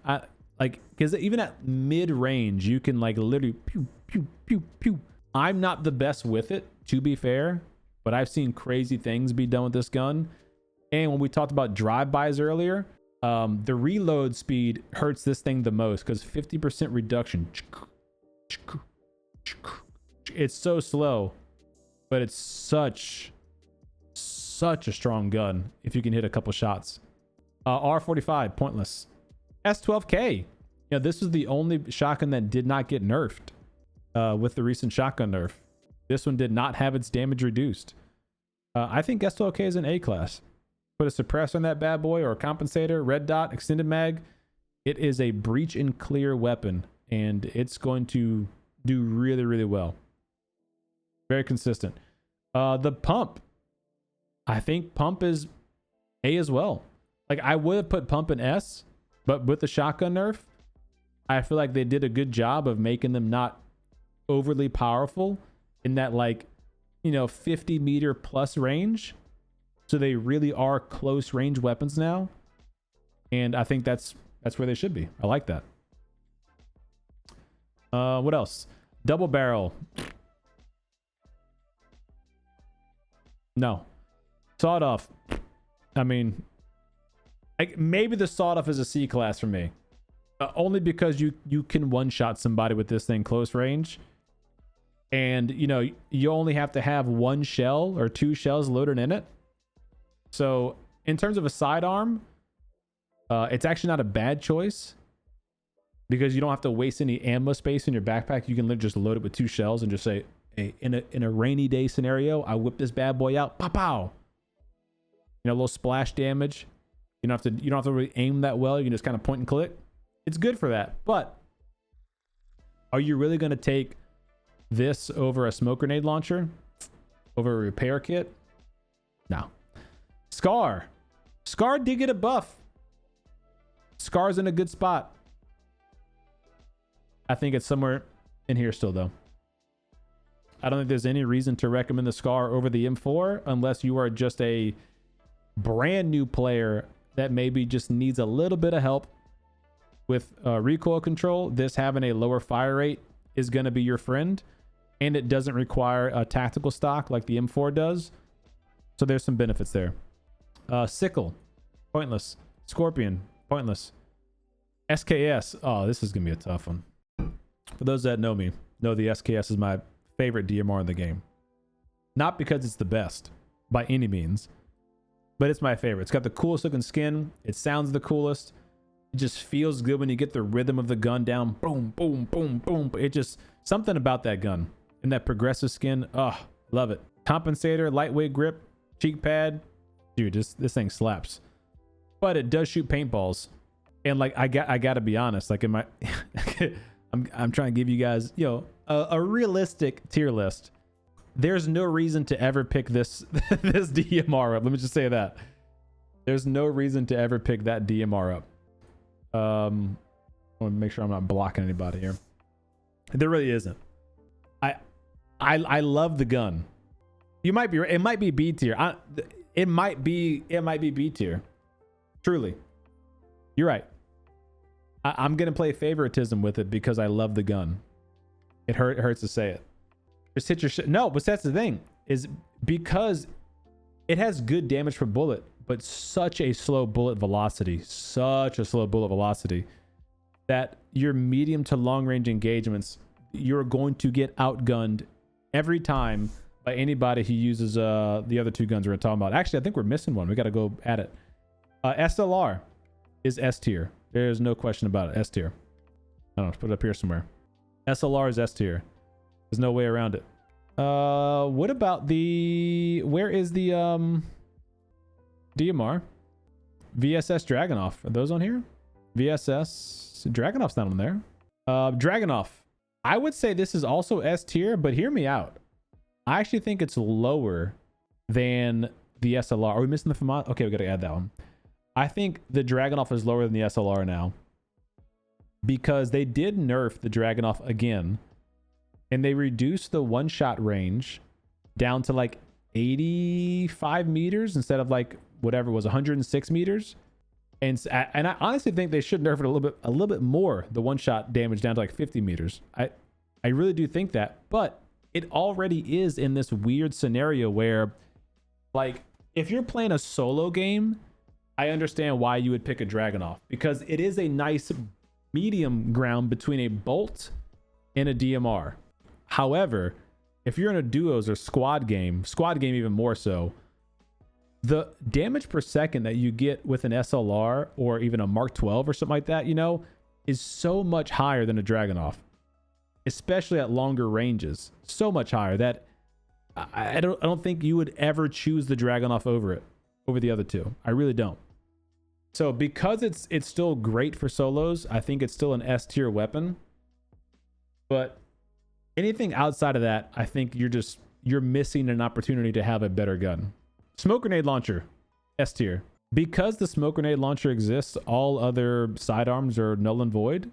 Because even at mid range, you can like literally pew, pew, pew, pew. I'm not the best with it, to be fair, but I've seen crazy things be done with this gun. And when we talked about drive-bys earlier, the reload speed hurts this thing the most because 50% reduction. It's so slow, but it's such a strong gun if you can hit a couple shots. R45, pointless. S12K. This was the only shotgun that did not get nerfed with the recent shotgun nerf. This one did not have its damage reduced. I think S12K is an A class. Put a suppressor on that bad boy or a compensator, red dot, extended mag. It is a breach and clear weapon, and it's going to do really, really well. Very consistent. The pump. I think pump is A as well. Like, I would have put pump in S, but with the shotgun nerf, I feel like they did a good job of making them not overly powerful in that, like, 50 meter plus range. So they really are close range weapons now. And I think that's where they should be. I like that. What else? Double barrel. No. Sawed off. I mean, maybe the sawed off is a C class for me. Only because you can one-shot somebody with this thing close range. And, you only have to have one shell or two shells loaded in it. So in terms of a sidearm, it's actually not a bad choice because you don't have to waste any ammo space in your backpack. You can literally just load it with two shells and just say, hey, in a rainy day scenario, I whip this bad boy out, pow pow. A little splash damage. You don't have to really aim that well. You can just kind of point and click. It's good for that. But are you really going to take this over a smoke grenade launcher? Over a repair kit? No. Scar did get a buff. Scar's in a good spot. I think it's somewhere in here still, though. I don't think there's any reason to recommend the Scar over the M4 unless you are just a brand new player that maybe just needs a little bit of help with recoil control. This having a lower fire rate is going to be your friend, and it doesn't require a tactical stock like the M4 does. So there's some benefits there. Sickle, pointless. Scorpion, pointless. SKS, oh, this is gonna be a tough one. For those that know me, know the SKS is my favorite DMR in the game. Not because it's the best by any means, but it's my favorite. It's got the coolest looking skin. It sounds the coolest. It just feels good when you get the rhythm of the gun down. Boom, boom, boom, boom. It just, something about that gun and that progressive skin. Oh, love it. Compensator, lightweight grip, cheek pad. Dude, this thing slaps. But it does shoot paintballs. And like, I gotta be honest, like in my, I'm trying to give you guys, a realistic tier list. There's no reason to ever pick this DMR up. Let me just say that. There's no reason to ever pick that DMR up. I want to make sure I'm not blocking anybody here. There really isn't. I love the gun. You might be, it might be B tier. It might be B tier. Truly. You're right. I'm going to play favoritism with it because I love the gun. It hurts to say it. Just hit your no, but that's the thing, is because it has good damage per bullet, but such a slow bullet velocity, that your medium to long range engagements, you're going to get outgunned every time by anybody who uses the other two guns we're talking about. Actually, I think we're missing one. We got to go at it. SLR is S tier. There's no question about it. S tier. I don't know. Put it up here somewhere. SLR is S tier. There's no way around it. What about where is the DMR? VSS Dragunov. Are those on here? VSS Dragunov's not on there. Dragunov. I would say this is also S tier, but hear me out. I actually think it's lower than the SLR. Are we missing the FAMAS? Okay, we got to add that one. I think the Dragunov is lower than the SLR now because they did nerf the Dragunov again, and they reduced the one-shot range down to like 85 meters instead of like whatever it was 106 meters. And I honestly think they should nerf it a little bit more, the one-shot damage down to like 50 meters. I really do think that, but it already is in this weird scenario where, like, if you're playing a solo game, I understand why you would pick a Dragunov, because it is a nice medium ground between a bolt and a DMR. However, if you're in a duos or squad game even more so, the damage per second that you get with an SLR or even a Mark 12 or something like that, you know, is so much higher than a Dragunov, especially at longer ranges. So much higher that I don't think you would ever choose the Dragunov over the other two. I really don't. So because it's still great for solos, I think it's still an S tier weapon. But anything outside of that, I think you're missing an opportunity to have a better gun. Smoke grenade launcher, S tier. Because the smoke grenade launcher exists, all other sidearms are null and void.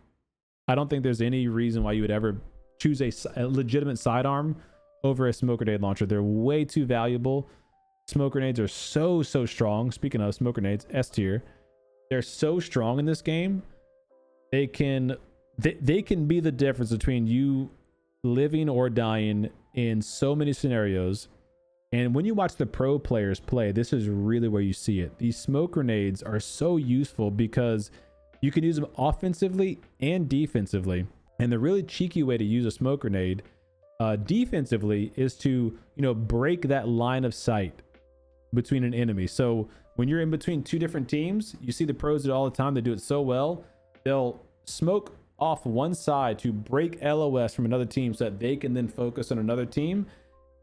I don't think there's any reason why you would ever choose a legitimate sidearm over a smoke grenade launcher. They're way too valuable. Smoke grenades are so strong. Speaking of smoke grenades, S tier. They're so strong in this game. They can be the difference between you living or dying in so many scenarios. And when you watch the pro players play, this is really where you see it. These smoke grenades are so useful because you can use them offensively and defensively. And the really cheeky way to use a smoke grenade defensively is to, you know, break that line of sight between an enemy. So when you're in between two different teams, you see the pros do it all the time. They do it so well. They'll smoke off one side to break LOS from another team so that they can then focus on another team.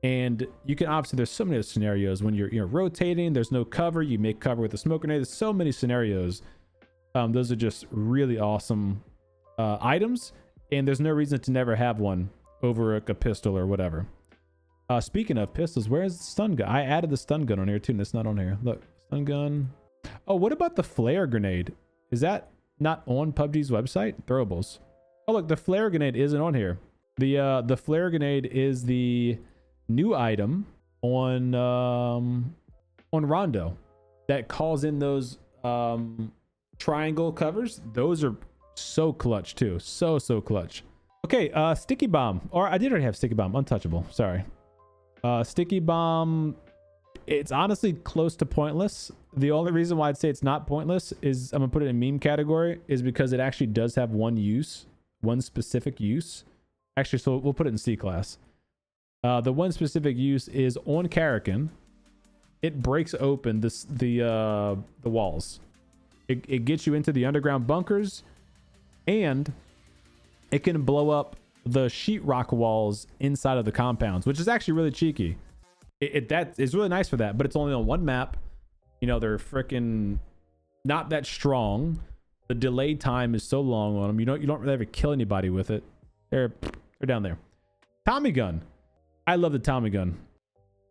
And you can obviously, there's so many scenarios when you're rotating, there's no cover, you make cover with a smoke grenade. There's so many scenarios. Those are just really awesome items, and there's no reason to never have one over a pistol or whatever. Speaking of pistols, where's the stun gun? I added the stun gun on here too, and it's not on here. Look, stun gun. Oh, what about the flare grenade? Is that not on PUBG's website? Throwables. Oh, look, the flare grenade isn't on here. The flare grenade is the new item on Rondo that calls in those triangle covers. Those are so clutch too. So clutch. Okay, sticky bomb. Or I did already have sticky bomb. Untouchable. Sorry. Sticky bomb, it's honestly close to pointless. The only reason why I'd say it's not pointless is, I'm gonna put it in meme category, is because it actually does have one use, one specific use. Actually, so we'll put it in C class. The one specific use is on Karakin. It breaks open the walls. It gets you into the underground bunkers, and it can blow up the sheetrock walls inside of the compounds, which is actually really cheeky. That is really nice for that, but it's only on one map. You know, they're freaking not that strong. The delay time is so long on them. You don't really ever kill anybody with it. They're down there. Tommy gun. I love the Tommy gun.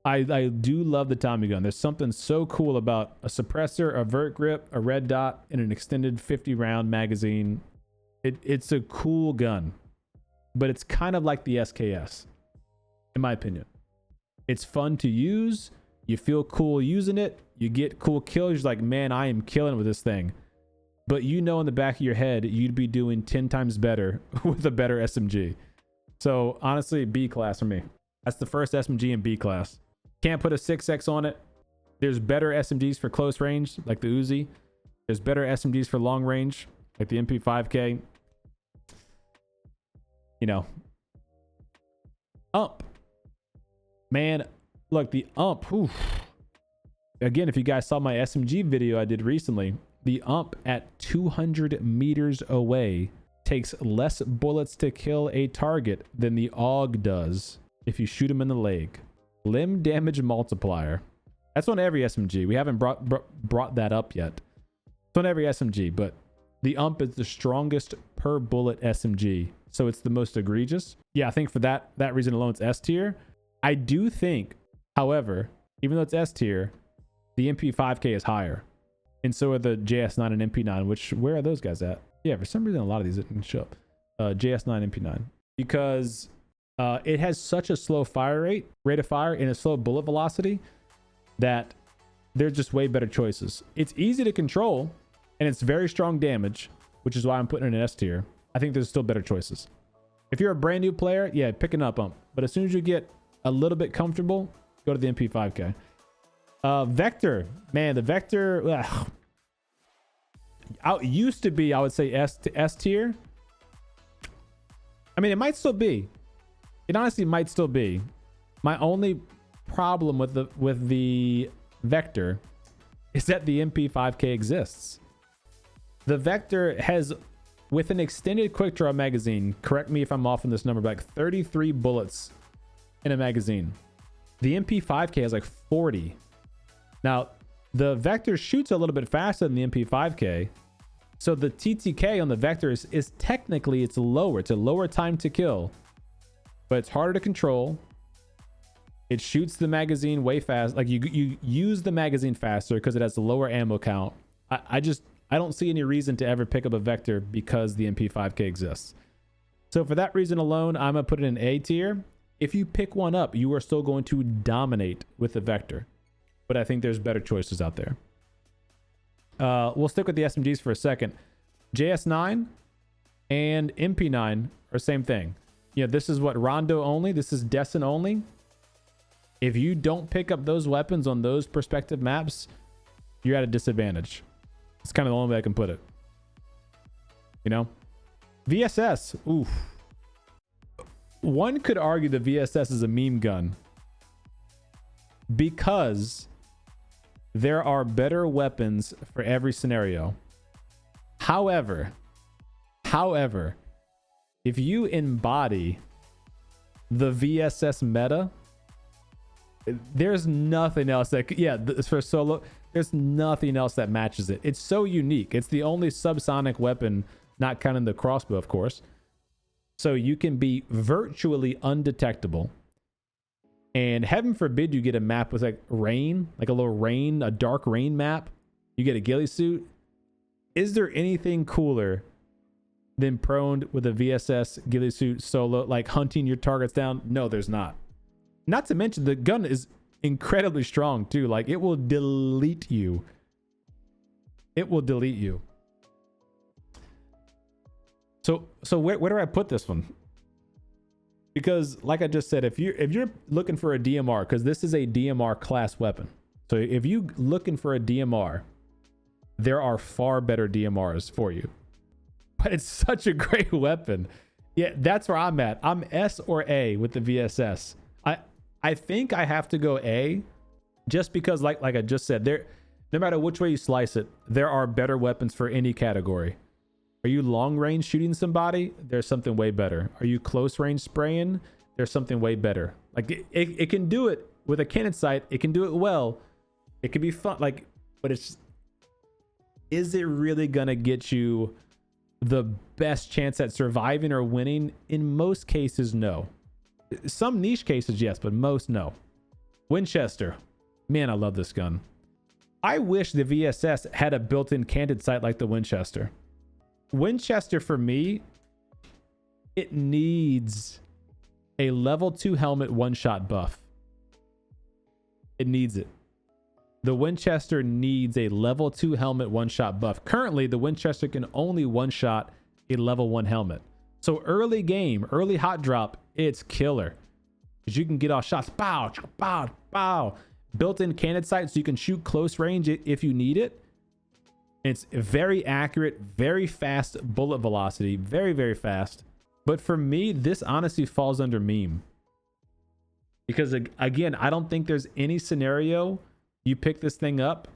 I do love the Tommy gun. There's something so cool about a suppressor, a vert grip, a red dot, and an extended 50 round magazine. It's a cool gun, but it's kind of like the SKS, in my opinion. It's fun to use. You feel cool using it. You get cool kills. You're like, man, I am killing with this thing. But you know in the back of your head, you'd be doing 10 times better with a better SMG. So honestly, B class for me. That's the first SMG in B class. Can't put a 6X on it. There's better SMGs for close range, like the Uzi. There's better SMGs for long range, like the MP5K. You know. Ump. Man, look, the ump. Oof. Again, if you guys saw my SMG video I did recently, the ump at 200 meters away takes less bullets to kill a target than the AUG does if you shoot him in the leg. Limb damage multiplier. That's on every SMG. We haven't brought that up yet. It's on every SMG, but the ump is the strongest per bullet SMG, so it's the most egregious. Yeah, I think for that reason alone, it's S tier. I do think, however, even though it's S tier, the MP5K is higher, and so are the JS9 and MP9. Which, where are those guys at? Yeah, for some reason a lot of these didn't show up. JS9, MP9, because It has such a slow rate of fire, and a slow bullet velocity that there's just way better choices. It's easy to control, and it's very strong damage, which is why I'm putting it in an S tier. I think there's still better choices. If you're a brand new player, yeah, pick an up ump. But as soon as you get a little bit comfortable, go to the MP5K. Vector, man, the Vector used to be, I would say, S tier. I mean, it might still be. It honestly might still be. My only problem with the Vector is that the MP5K exists. The Vector has, with an extended quick draw magazine, correct me if I'm off on this number, but like 33 bullets in a magazine. The MP5K has like 40. Now, the Vector shoots a little bit faster than the MP5K. So the TTK on the Vector is technically, it's lower. It's a lower time to kill, but it's harder to control. It shoots the magazine way fast. Like you use the magazine faster because it has the lower ammo count. I don't see any reason to ever pick up a Vector because the MP5K exists. So for that reason alone, I'm gonna put it in A tier. If you pick one up, you are still going to dominate with the Vector, but I think there's better choices out there. We'll stick with the SMGs for a second. JS9 and MP9 are same thing. You know, this is what Rondo only. This is Destin only. If you don't pick up those weapons on those perspective maps, you're at a disadvantage. It's kind of the only way I can put it. You know? VSS. Oof. One could argue the VSS is a meme gun because there are better weapons for every scenario. However, if you embody the VSS meta, there's nothing else that, for solo, there's nothing else that matches it. It's so unique. It's the only subsonic weapon, not counting the crossbow, of course. So you can be virtually undetectable. And heaven forbid you get a map with like rain, like a little rain, a dark rain map. You get a ghillie suit. Is there anything cooler than prone with a VSS ghillie suit solo, like hunting your targets down? No, there's not. Not to mention the gun is incredibly strong too. Like it will delete you. It will delete you. So where do I put this one? Because like I just said, if you're looking for a DMR, because this is a DMR class weapon. So if you looking for a DMR, there are far better DMRs for you. But it's such a great weapon. Yeah, that's where I'm at. I'm S or A with the VSS. I think I have to go A, just because like I just said, there, no matter which way you slice it, there are better weapons for any category. Are you long range shooting somebody? There's something way better. Are you close range spraying? There's something way better. Like it can do it with a cannon sight. It can do it well. It can be fun. Like, but it's, is it really gonna get you the best chance at surviving or winning? In most cases, no. Some niche cases, yes, but most, no. Winchester. Man, I love this gun. I wish the VSS had a built-in canted sight like the Winchester. Winchester, for me, it needs a level 2 helmet one-shot buff. It needs it. The Winchester needs a level 2 helmet one-shot buff. Currently, the Winchester can only one-shot a level 1 helmet. So early game, early hot drop, it's killer. Because you can get off shots. Bow, bow, bow. Built-in cannon sight so you can shoot close range if you need it. It's very accurate, very fast bullet velocity. Very, very fast. But for me, this honestly falls under meme. Because again, I don't think there's any scenario you pick this thing up.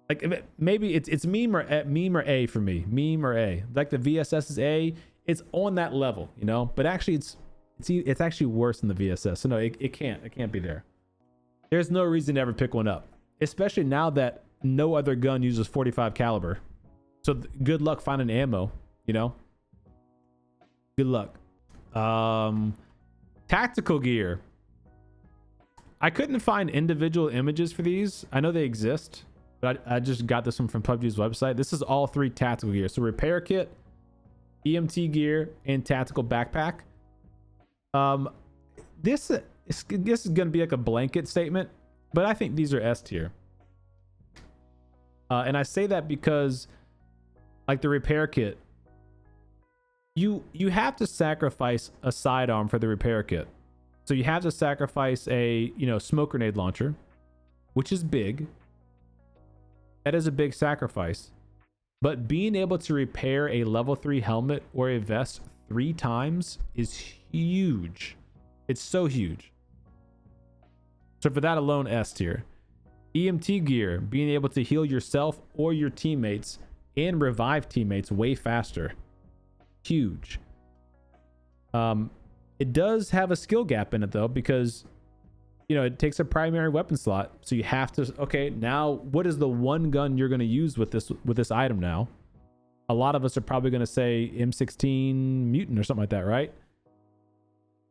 Like maybe it's meme or A for me. Meme or A. Like the VSS is A. It's on that level, you know. But actually, it's actually worse than the VSS. So no, it can't be there. There's no reason to ever pick one up, especially now that no other gun uses 45 caliber. So good luck finding ammo, you know. Good luck. Tactical gear. I couldn't find individual images for these. I know they exist, but I just got this one from PUBG's website. This is all 3 tactical gear. So repair kit, EMT gear, and tactical backpack. Um, this is going to be like a blanket statement, but I think these are S tier. And I say that because, like the repair kit, you have to sacrifice a sidearm for the repair kit. So you have to sacrifice a, smoke grenade launcher, which is big. That is a big sacrifice. But being able to repair a level 3 helmet or a vest 3 times is huge. It's so huge. So for that alone, S tier. EMT gear, being able to heal yourself or your teammates and revive teammates way faster. Huge. It does have a skill gap in it though, because it takes a primary weapon slot. So you have to, okay, now what is the one gun you're going to use with this item now? A lot of us are probably going to say M16 mutant or something like that, right?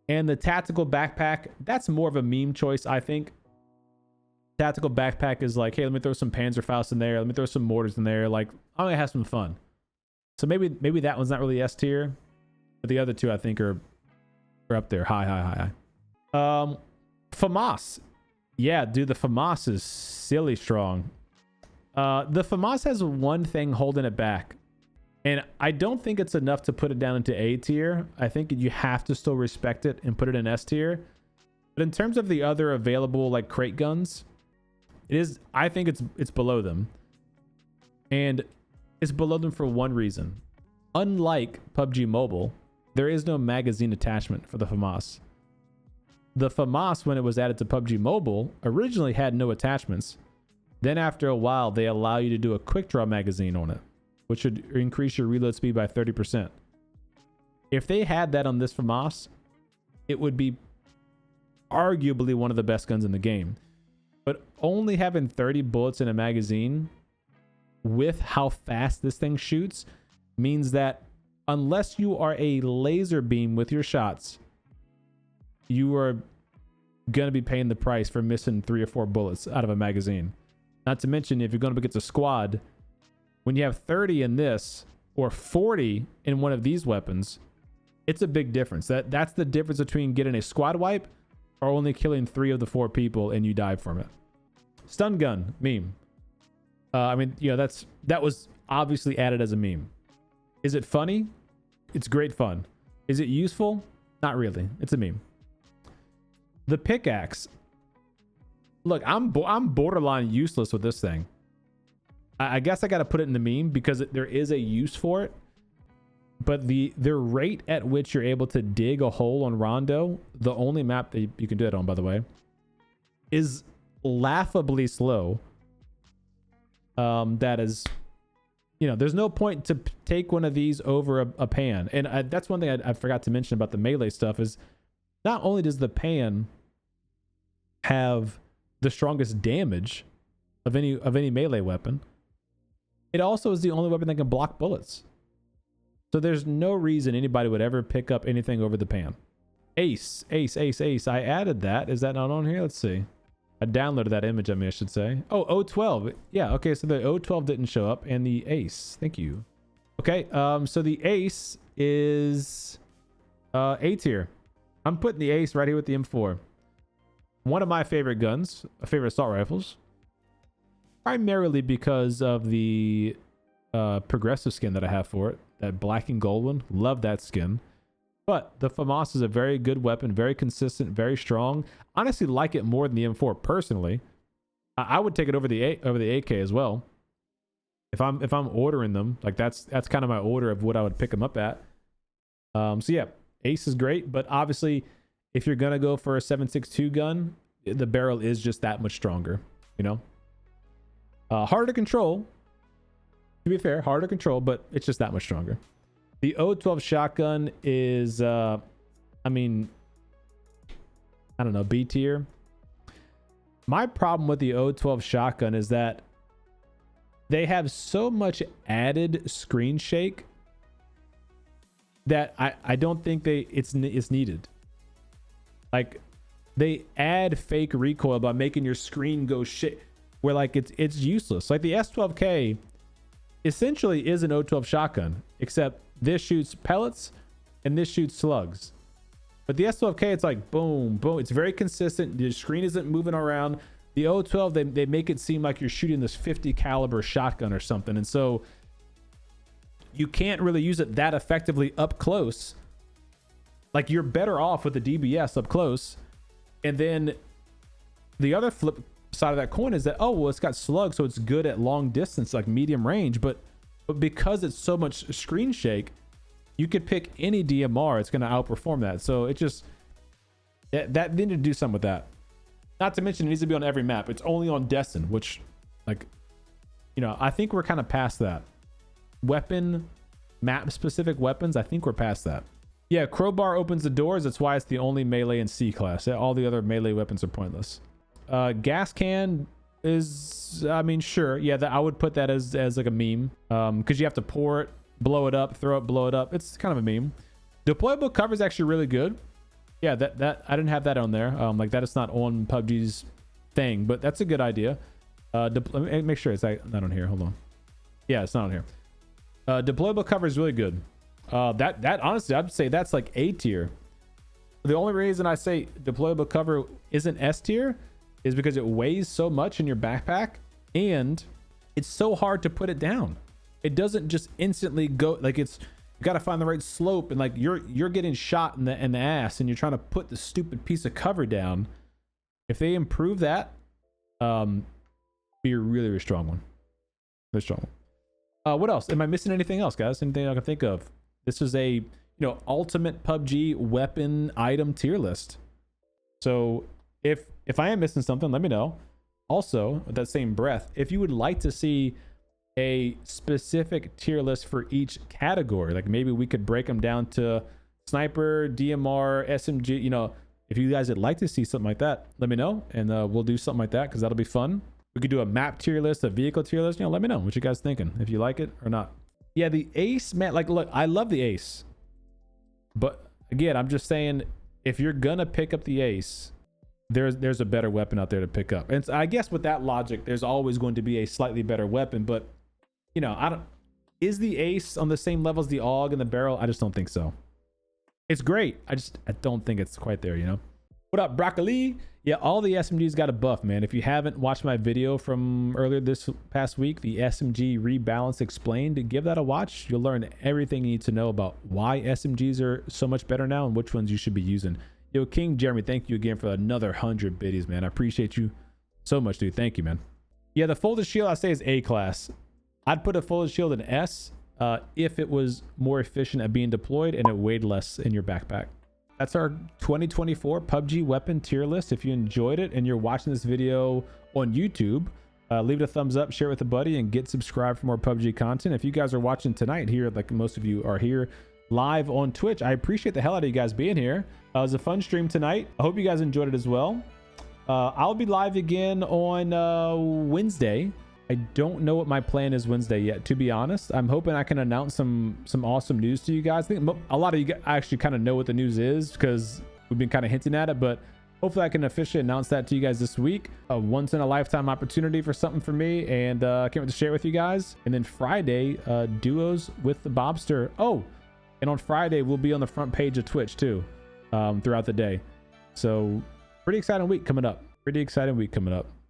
And the tactical backpack, that's more of a meme choice, I think. Tactical backpack is like, hey, let me throw some Panzerfaust in there. Let me throw some mortars in there. Like, I'm going to have some fun. So maybe that one's not really S tier. But the other two, I think, are up there. High. FAMAS. Yeah, dude, the FAMAS is silly strong. The FAMAS has one thing holding it back. And I don't think it's enough to put it down into A tier. I think you have to still respect it and put it in S tier. But in terms of the other available like crate guns, I think it's below them. And it's below them for one reason. Unlike PUBG Mobile, there is no magazine attachment for the FAMAS. The FAMAS, when it was added to PUBG Mobile, originally had no attachments. Then after a while, they allow you to do a quick draw magazine on it, which would increase your reload speed by 30%. If they had that on this FAMAS, it would be arguably one of the best guns in the game. But only having 30 bullets in a magazine with how fast this thing shoots means that unless you are a laser beam with your shots, you are going to be paying the price for missing 3 or 4 bullets out of a magazine. Not to mention, if you're going up against a squad, when you have 30 in this or 40 in one of these weapons, it's a big difference. That's the difference between getting a squad wipe or only killing 3 of the 4 people and you die from it. Stun gun meme. That was obviously added as a meme. Is it funny? It's great fun. Is it useful? Not really. It's a meme. The pickaxe. Look, I'm borderline useless with this thing. I guess I got to put it in the meme because there is a use for it. But the rate at which you're able to dig a hole on Rondo, the only map that you can do it on, by the way, is laughably slow. That is, there's no point to take one of these over a pan. And that's one thing I forgot to mention about the melee stuff is not only does the pan have the strongest damage of any melee weapon, it also is the only weapon that can block bullets. So there's no reason anybody would ever pick up anything over the pan. Ace. I added that. Is that not on here? Let's see. I downloaded that image, I should say. Oh, O12. Yeah, okay, so the O12 didn't show up, and the Ace. Thank you. Okay, so the Ace is A tier. I'm putting the Ace right here with the M4. One of my favorite guns, favorite assault rifles. Primarily because of the progressive skin that I have for it. That black and gold one. Love that skin. But the FAMAS is a very good weapon, very consistent, very strong. Honestly, like it more than the M4 personally. I would take it over the AK as well. If I'm ordering them, like that's kind of my order of what I would pick them up at. So yeah, Ace is great, but obviously, if you're gonna go for a 7.62 gun, the barrel is just that much stronger. Harder to control. To be fair, harder to control, but it's just that much stronger. The O12 shotgun is, I don't know, B tier. My problem with the O12 shotgun is that they have so much added screen shake that I don't think it's needed. Like, they add fake recoil by making your screen go shit, where like it's useless. Like the S12K essentially is an O12 shotgun, except this shoots pellets and this shoots slugs. But the S12K, it's like boom, boom. It's very consistent. The screen isn't moving around. The O12, they make it seem like you're shooting this 50 caliber shotgun or something. And so you can't really use it that effectively up close. Like, you're better off with the DBS up close. And then the other flip side of that coin is that, oh, well, it's got slugs, so it's good at long distance, like medium range. But because it's so much screen shake, you could pick any DMR. It's going to outperform that. So it just, that needed to do something with that. Not to mention it needs to be on every map. It's only on Destin, which, like, you know, I think we're kind of past that. Weapon, map specific weapons, I think we're past that. Yeah, crowbar opens the doors. That's why it's the only melee in C class. All the other melee weapons are pointless. Gas can is, I mean, sure. Yeah, I would put that as like a meme. Because you have to pour it, blow it up, throw it, blow it up. It's kind of a meme. Deployable cover is actually really good. Yeah, that I didn't have that on there. Like, that is not on PUBG's thing, but that's a good idea. Let me make sure it's not on here. Hold on. Yeah, it's not on here. Deployable cover is really good. That honestly, I'd say that's like A tier. The only reason I say deployable cover isn't S tier is because it weighs so much in your backpack and it's so hard to put it down. It doesn't just instantly go, like, you got to find the right slope, and like you're getting shot in the ass and you're trying to put the stupid piece of cover down. If they improve that, be a really, really strong one. Very strong one. What else? Am I missing anything else, guys? Anything I can think of? This is a, ultimate PUBG weapon item tier list. So if I am missing something, let me know. Also, with that same breath, if you would like to see a specific tier list for each category, like maybe we could break them down to sniper, DMR, SMG, if you guys would like to see something like that, let me know, and we'll do something like that, because that'll be fun. We could do a map tier list, a vehicle tier list. Let me know what you guys thinking, if you like it or not. Yeah, the ace, man, like, look, I love the ace, but again, I'm just saying, if you're gonna pick up the ace, there's a better weapon out there to pick up. And so I guess with that logic, there's always going to be a slightly better weapon, but is the ace on the same level as the AUG and the barrel? I just don't think so. It's great. I don't think it's quite there, What up, broccoli? Yeah, all the SMGs got a buff, man. If you haven't watched my video from earlier this past week, the SMG Rebalance Explained, give that a watch. You'll learn everything you need to know about why SMGs are so much better now and which ones you should be using. Yo, King Jeremy, thank you again for another 100 biddies, man. I appreciate you so much, dude. Thank you, man. Yeah, the folded shield, I say, is A class. I'd put a folded shield in S if it was more efficient at being deployed and it weighed less in your backpack. That's our 2024 PUBG weapon tier list. If you enjoyed it and you're watching this video on YouTube, leave it a thumbs up, share it with a buddy, and get subscribed for more PUBG content. If you guys are watching tonight here, like most of you are here live on Twitch, I appreciate the hell out of you guys being here. It was a fun stream tonight. I hope you guys enjoyed it as well. I'll be live again on Wednesday. I don't know what my plan is Wednesday yet, to be honest. I'm hoping I can announce some awesome news to you guys. I think a lot of you guys actually kind of know what the news is because we've been kind of hinting at it, but hopefully I can officially announce that to you guys this week. A once in a lifetime opportunity for something for me, and I can't wait to share it with you guys. And then Friday, duos with the Bobster. Oh, and on Friday, we'll be on the front page of Twitch too, throughout the day. So pretty exciting week coming up.